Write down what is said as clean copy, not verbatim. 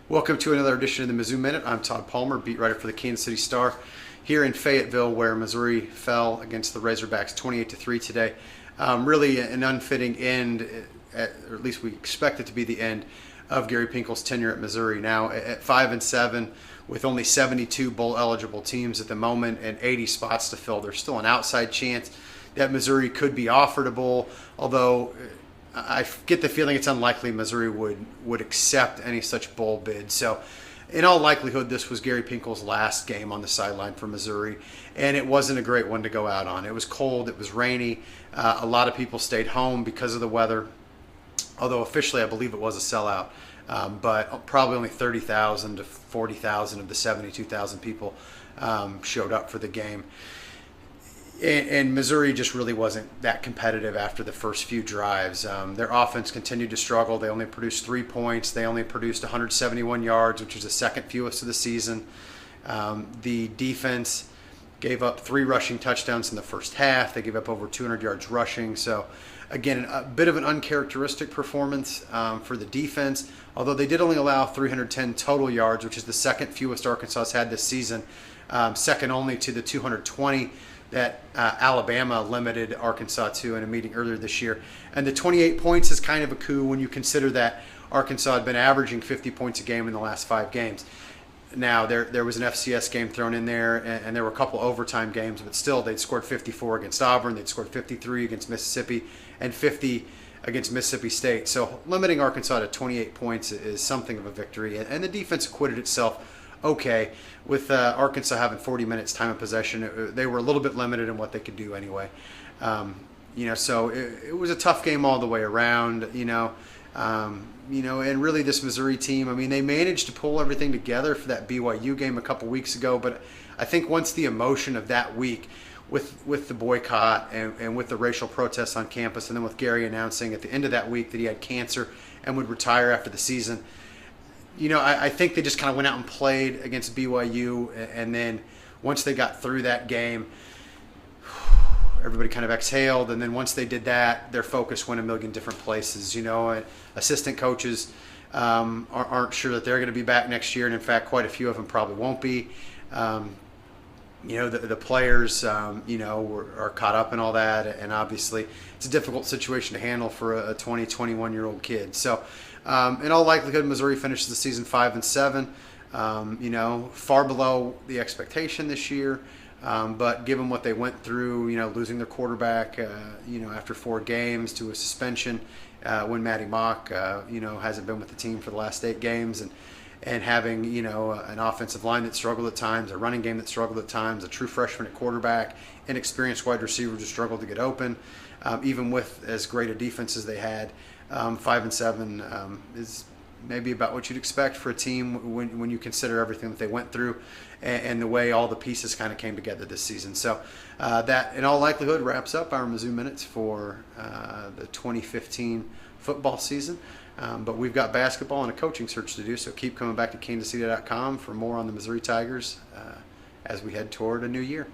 Welcome to another edition of the Mizzou Minute. I'm Tod Palmer, beat writer for the Kansas City Star, here in Fayetteville, where Missouri fell against the Razorbacks 28-3 today. Really an unfitting end, or at least we expect it to be the end of Gary Pinkel's tenure at Missouri. Now at 5-7, with only 72 bowl-eligible teams at the moment and 80 spots to fill, there's still an outside chance that Missouri could be offered a bowl, although I get the feeling it's unlikely Missouri would accept any such bowl bid. So in all likelihood, this was Gary Pinkel's last game on the sideline for Missouri, and it wasn't a great one to go out on. It was cold, it was rainy, a lot of people stayed home because of the weather, although officially I believe it was a sellout, but probably only 30,000 to 40,000 of the 72,000 people showed up for the game. And Missouri just really wasn't that competitive after the first few drives. Their offense continued to struggle. They only produced 3 points. They only produced 171 yards, which was the second fewest of the season. The defense gave up 3 rushing touchdowns in the first half. They gave up over 200 yards rushing. So, again, a bit of an uncharacteristic performance for the defense, although they did only allow 310 total yards, which is the second fewest Arkansas has had this season, second only to the 220 that Alabama limited Arkansas to in a meeting earlier this year. And the 28 points is kind of a coup when you consider that Arkansas had been averaging 50 points a game in the last 5 games. Now, there was an FCS game thrown in there, and there were a couple overtime games, but still they'd scored 54 against Auburn, they'd scored 53 against Mississippi, and 50 against Mississippi State. So limiting Arkansas to 28 points is something of a victory, and the defense acquitted itself okay. With Arkansas having 40 minutes time of possession, they were a little bit limited in what they could do anyway. So it was a tough game all the way around. And really this Missouri team, I mean, they managed to pull everything together for that BYU game a couple weeks ago, but I think once the emotion of that week with the boycott and with the racial protests on campus, and then with Gary announcing at the end of that week that he had cancer and would retire after the season, I think they just kind of went out and played against BYU, and then once they got through that game, everybody kind of exhaled, and then once they did that, their focus went a million different places. Assistant coaches aren't sure that they're going to be back next year, and in fact, quite a few of them probably won't be. The players, are caught up in all that, and obviously it's a difficult situation to handle for a 20, 21-year-old kid. So, in all likelihood, Missouri finishes the season 5-7, far below the expectation this year. But given what they went through, losing their quarterback, after 4 games to a suspension, when Matty Mock, hasn't been with the team for the last 8 games, and having, an offensive line that struggled at times, a running game that struggled at times, a true freshman at quarterback, inexperienced wide receivers who struggled to get open, even with as great a defense as they had. 5-7 is maybe about what you'd expect for a team when you consider everything that they went through and the way all the pieces kind of came together this season. So that, in all likelihood, wraps up our Mizzou Minutes for the 2015 football season. But we've got basketball and a coaching search to do, so keep coming back to kansascity.com for more on the Missouri Tigers as we head toward a new year.